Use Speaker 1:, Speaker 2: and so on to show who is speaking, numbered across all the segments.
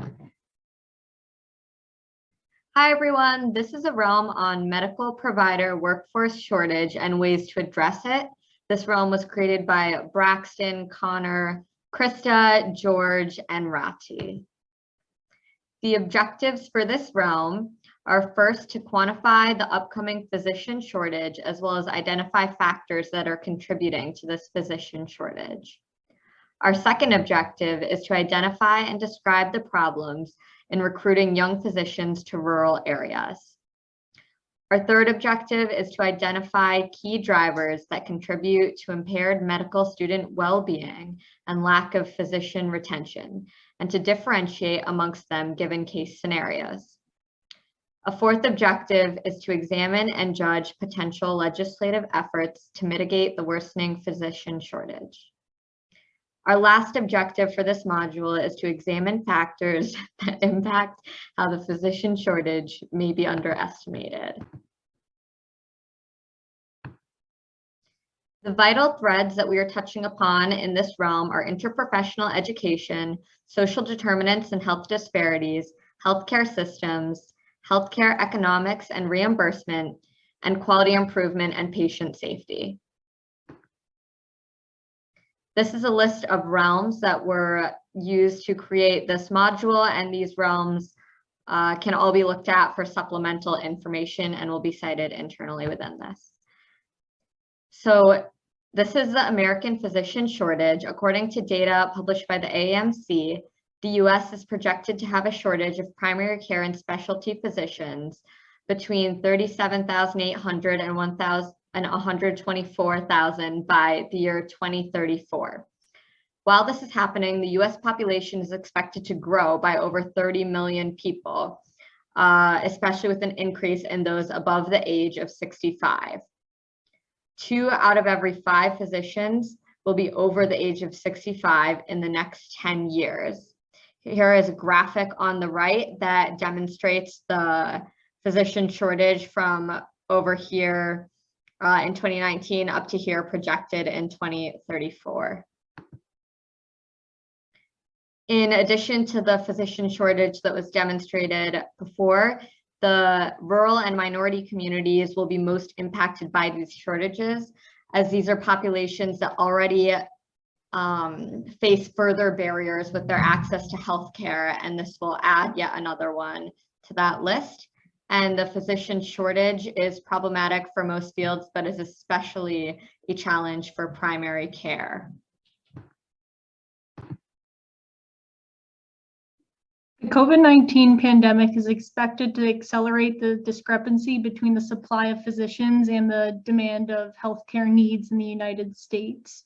Speaker 1: Hi, everyone. This is a realm on medical provider workforce shortage and ways to address it. This realm was created by Braxton, Connor, Krista, George, and Rati. The objectives for this realm are first to quantify the upcoming physician shortage, as well as identify factors that are contributing to this physician shortage. Our second objective is to identify and describe the problems in recruiting young physicians to rural areas. Our third objective is to identify key drivers that contribute to impaired medical student well-being and lack of physician retention, and to differentiate amongst them given case scenarios. A fourth objective is to examine and judge potential legislative efforts to mitigate the worsening physician shortage. Our last objective for this module is to examine factors that impact how the physician shortage may be underestimated. The vital threads that we are touching upon in this realm are interprofessional education, social determinants and health disparities, healthcare systems, healthcare economics and reimbursement, and quality improvement and patient safety. This is a list of realms that were used to create this module, and these realms can all be looked at for supplemental information and will be cited internally within this. So this is the American physician shortage. According to data published by the AAMC, the US is projected to have a shortage of primary care and specialty physicians between 37,800 and 124,000 by the year 2034. While this is happening, the US population is expected to grow by over 30 million people, especially with an increase in those above the age of 65. 2 out of every 5 physicians will be over the age of 65 in the next 10 years. Here is a graphic on the right that demonstrates the physician shortage from over here in 2019 up to here projected in 2034. In addition to the physician shortage that was demonstrated before, the rural and minority communities will be most impacted by these shortages, as these are populations that already face further barriers with their access to healthcare, and this will add yet another one to that list. And the physician shortage is problematic for most fields, but is especially a challenge for primary care.
Speaker 2: The COVID-19 pandemic is expected to accelerate the discrepancy between the supply of physicians and the demand of healthcare needs in the United States.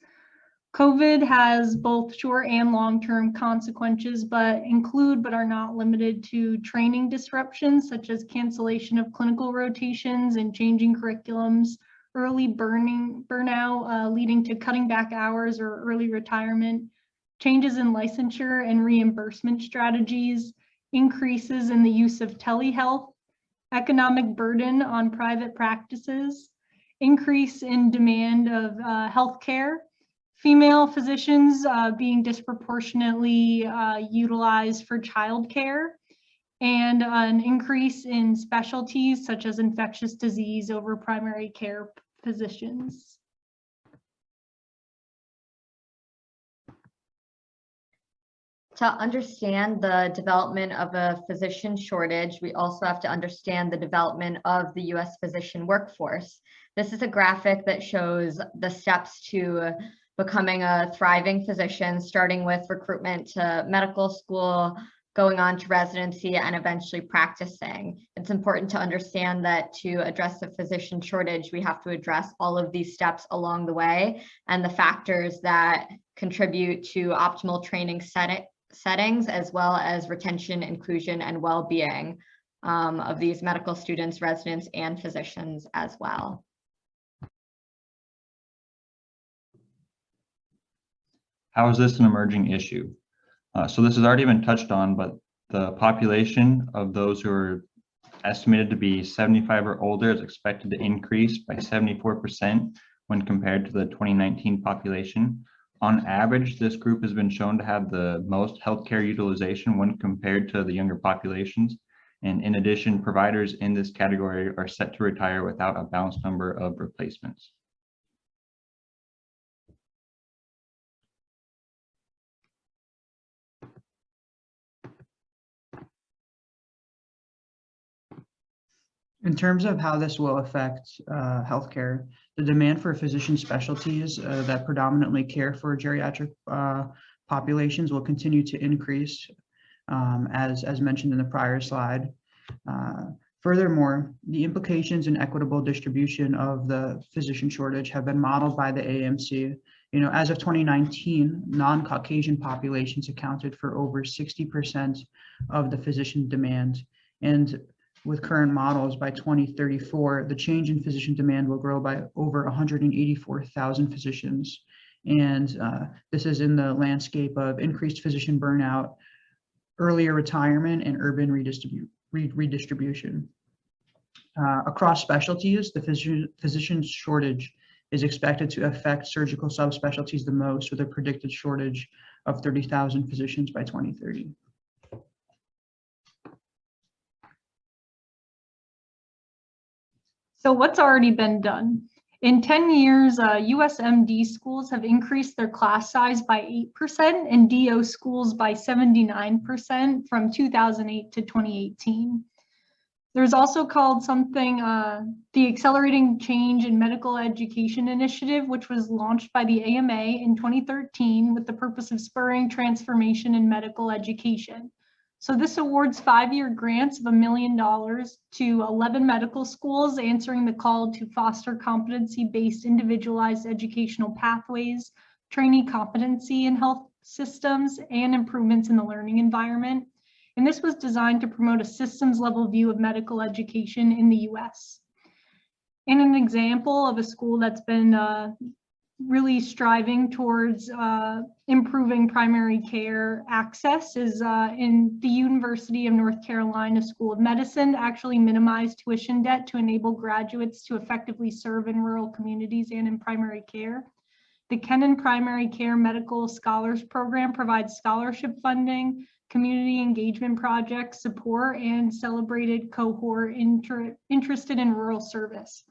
Speaker 2: COVID has both short and long-term consequences, but are not limited to training disruptions such as cancellation of clinical rotations and changing curriculums, early burnout leading to cutting back hours or early retirement, changes in licensure and reimbursement strategies, increases in the use of telehealth, economic burden on private practices, increase in demand of healthcare, female physicians being disproportionately utilized for childcare, and an increase in specialties such as infectious disease over primary care physicians.
Speaker 1: To understand the development of a physician shortage, we also have to understand the development of the US physician workforce. This is a graphic that shows the steps to becoming a thriving physician, starting with recruitment to medical school, going on to residency, and eventually practicing. It's important to understand that to address the physician shortage, we have to address all of these steps along the way and the factors that contribute to optimal training settings, as well as retention, inclusion, and well-being of these medical students, residents, and physicians as well.
Speaker 3: How is this an emerging issue? So this has already been touched on, but the population of those who are estimated to be 75 or older is expected to increase by 74% when compared to the 2019 population, On average, this group has been shown to have the most healthcare utilization when compared to the younger populations. And in addition, providers in this category are set to retire without a balanced number of replacements.
Speaker 4: In terms of how this will affect healthcare, the demand for physician specialties that predominantly care for geriatric populations will continue to increase, as mentioned in the prior slide. Furthermore, the implications and equitable distribution of the physician shortage have been modeled by the AMC. You know, as of 2019, non-Caucasian populations accounted for over 60% of the physician demand. And with current models, by 2034, the change in physician demand will grow by over 184,000 physicians. And this is in the landscape of increased physician burnout, earlier retirement, and urban redistribution. Across specialties, the physician shortage is expected to affect surgical subspecialties the most, with a predicted shortage of 30,000 physicians by 2030.
Speaker 2: So what's already been done? In 10 years, USMD schools have increased their class size by 8% and DO schools by 79% from 2008 to 2018. There's also called something the Accelerating Change in Medical Education Initiative, which was launched by the AMA in 2013 with the purpose of spurring transformation in medical education. So this awards 5-year grants of $1 million to 11 medical schools answering the call to foster competency-based individualized educational pathways, trainee competency in health systems, and improvements in the learning environment. And this was designed to promote a systems level view of medical education in the US. And an example of a school that's been really striving towards improving primary care access is in the University of North Carolina School of Medicine, actually minimized tuition debt to enable graduates to effectively serve in rural communities and in primary care. The Kennan Primary Care Medical Scholars Program provides scholarship funding, community engagement projects, support, and celebrated cohort interested in rural service.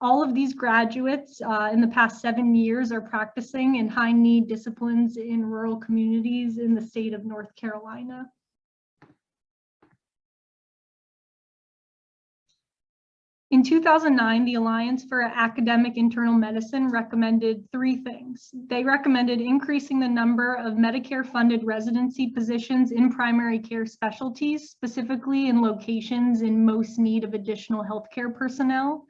Speaker 2: All of these graduates in the past 7 years are practicing in high need disciplines in rural communities in the state of North Carolina. In 2009, the Alliance for Academic Internal Medicine recommended 3 things. They recommended increasing the number of Medicare-funded residency positions in primary care specialties, specifically in locations in most need of additional healthcare personnel.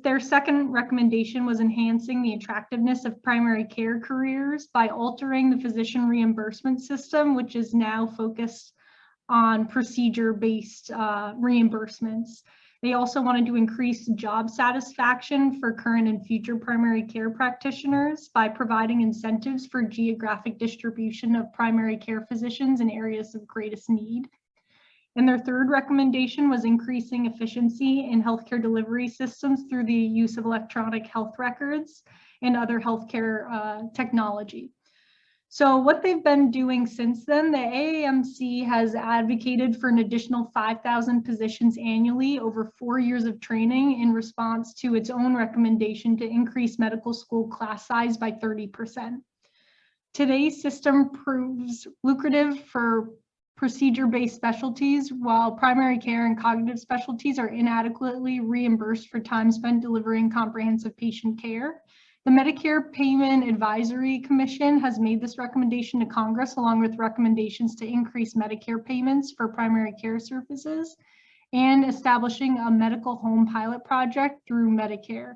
Speaker 2: Their second recommendation was enhancing the attractiveness of primary care careers by altering the physician reimbursement system, which is now focused on procedure-based reimbursements. They also wanted to increase job satisfaction for current and future primary care practitioners by providing incentives for geographic distribution of primary care physicians in areas of greatest need. And their third recommendation was increasing efficiency in healthcare delivery systems through the use of electronic health records and other healthcare technology. So what they've been doing since then, the AAMC has advocated for an additional 5,000 positions annually over 4 years of training in response to its own recommendation to increase medical school class size by 30%. Today's system proves lucrative for procedure-based specialties, while primary care and cognitive specialties are inadequately reimbursed for time spent delivering comprehensive patient care. The Medicare Payment Advisory Commission has made this recommendation to Congress, along with recommendations to increase Medicare payments for primary care services and establishing a medical home pilot project through Medicare.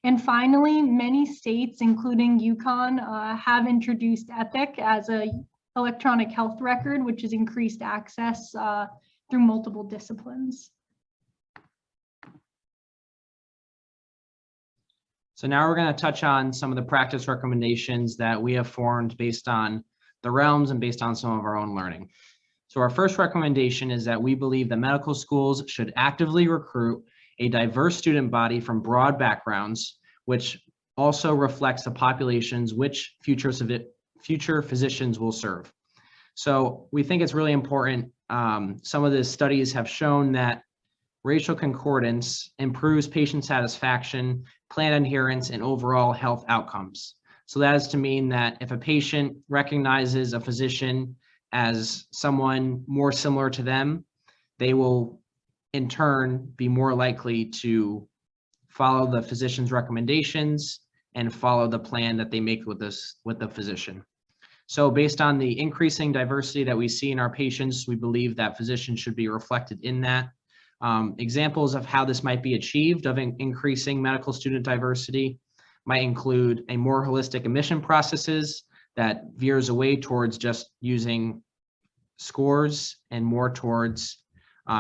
Speaker 2: And finally, many states, including Yukon, have introduced Epic as an electronic health record, which has increased access through multiple disciplines.
Speaker 5: So now we're going to touch on some of the practice recommendations that we have formed based on the realms and based on some of our own learning. So our first recommendation is that we believe that medical schools should actively recruit a diverse student body from broad backgrounds, which also reflects the populations which future future physicians will serve. So we think it's really important. Some of the studies have shown that racial concordance improves patient satisfaction, plan adherence, and overall health outcomes. So that is to mean that if a patient recognizes a physician as someone more similar to them, they will in turn be more likely to follow the physician's recommendations and follow the plan that they make with the physician. So based on the increasing diversity that we see in our patients, we believe that physicians should be reflected in that. Examples of how this might be achieved of increasing medical student diversity might include a more holistic admission processes that veers away towards just using scores and more towards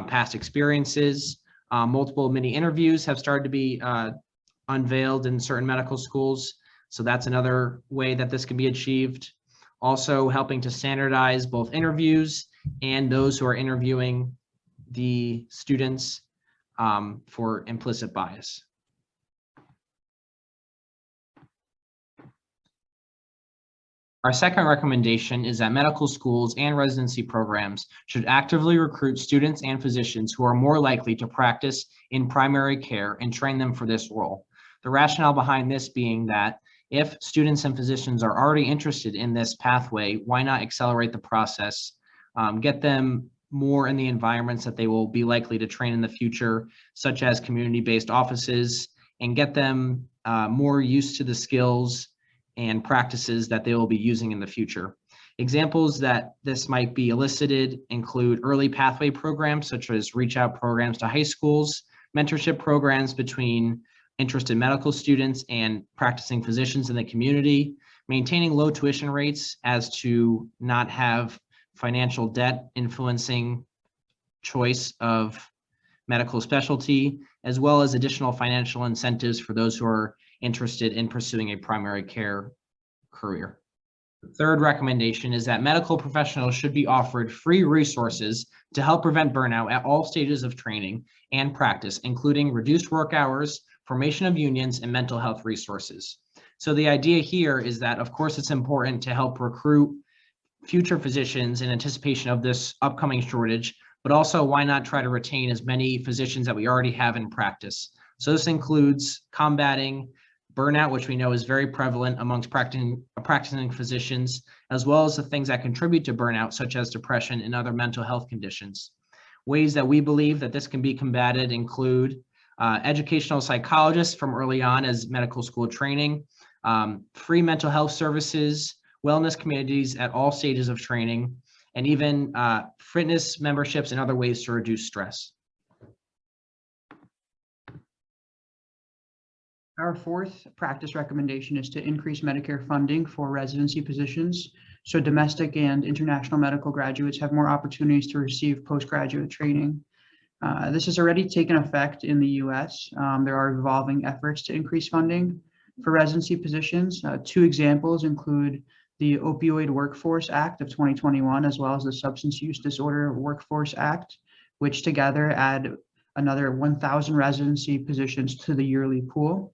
Speaker 5: past experiences. Multiple mini interviews have started to be unveiled in certain medical schools. So that's another way that this can be achieved. Also helping to standardize both interviews and those who are interviewing the students for implicit bias. Our second recommendation is that medical schools and residency programs should actively recruit students and physicians who are more likely to practice in primary care and train them for this role. The rationale behind this being that if students and physicians are already interested in this pathway, why not accelerate the process, get them more in the environments that they will be likely to train in the future, such as community-based offices, and get them more used to the skills and practices that they will be using in the future. Examples that this might be elicited include early pathway programs, such as reach out programs to high schools, mentorship programs between interested medical students and practicing physicians in the community, maintaining low tuition rates as to not have financial debt influencing choice of medical specialty, as well as additional financial incentives for those who are interested in pursuing a primary care career. The third recommendation is that medical professionals should be offered free resources to help prevent burnout at all stages of training and practice, including reduced work hours, formation of unions, and mental health resources. So the idea here is that, of course, it's important to help recruit future physicians in anticipation of this upcoming shortage, but also why not try to retain as many physicians that we already have in practice. So this includes combating burnout, which we know is very prevalent amongst practicing physicians, as well as the things that contribute to burnout, such as depression and other mental health conditions. Ways that we believe that this can be combated include educational psychologists from early on as medical school training, free mental health services, wellness communities at all stages of training, and even fitness memberships and other ways to reduce stress.
Speaker 4: Our fourth practice recommendation is to increase Medicare funding for residency positions, so domestic and international medical graduates have more opportunities to receive postgraduate training. This has already taken effect in the US. There are evolving efforts to increase funding for residency positions. Two examples include the Opioid Workforce Act of 2021, as well as the Substance Use Disorder Workforce Act, which together add another 1,000 residency positions to the yearly pool.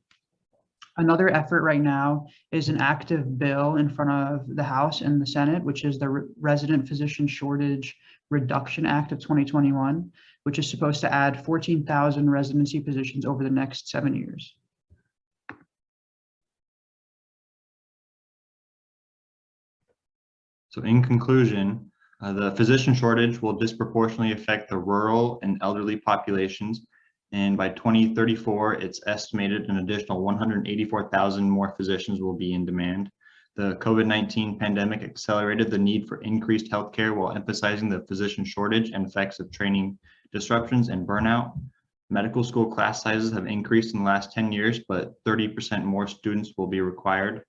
Speaker 4: Another effort right now is an active bill in front of the House and the Senate, which is the Resident Physician Shortage Reduction Act of 2021, which is supposed to add 14,000 residency positions over the next 7 years.
Speaker 3: So in conclusion, the physician shortage will disproportionately affect the rural and elderly populations. And by 2034, it's estimated an additional 184,000 more physicians will be in demand. The COVID-19 pandemic accelerated the need for increased healthcare while emphasizing the physician shortage and effects of training disruptions and burnout. Medical school class sizes have increased in the last 10 years, but 30% more students will be required.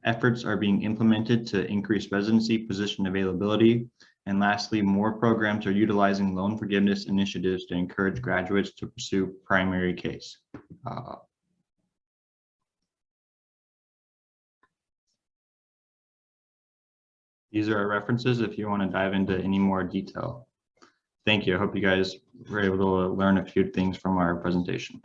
Speaker 3: Efforts are being implemented to increase residency position availability. And lastly, more programs are utilizing loan forgiveness initiatives to encourage graduates to pursue primary case. These are our references if you want to dive into any more detail. Thank you. I hope you guys were able to learn a few things from our presentation.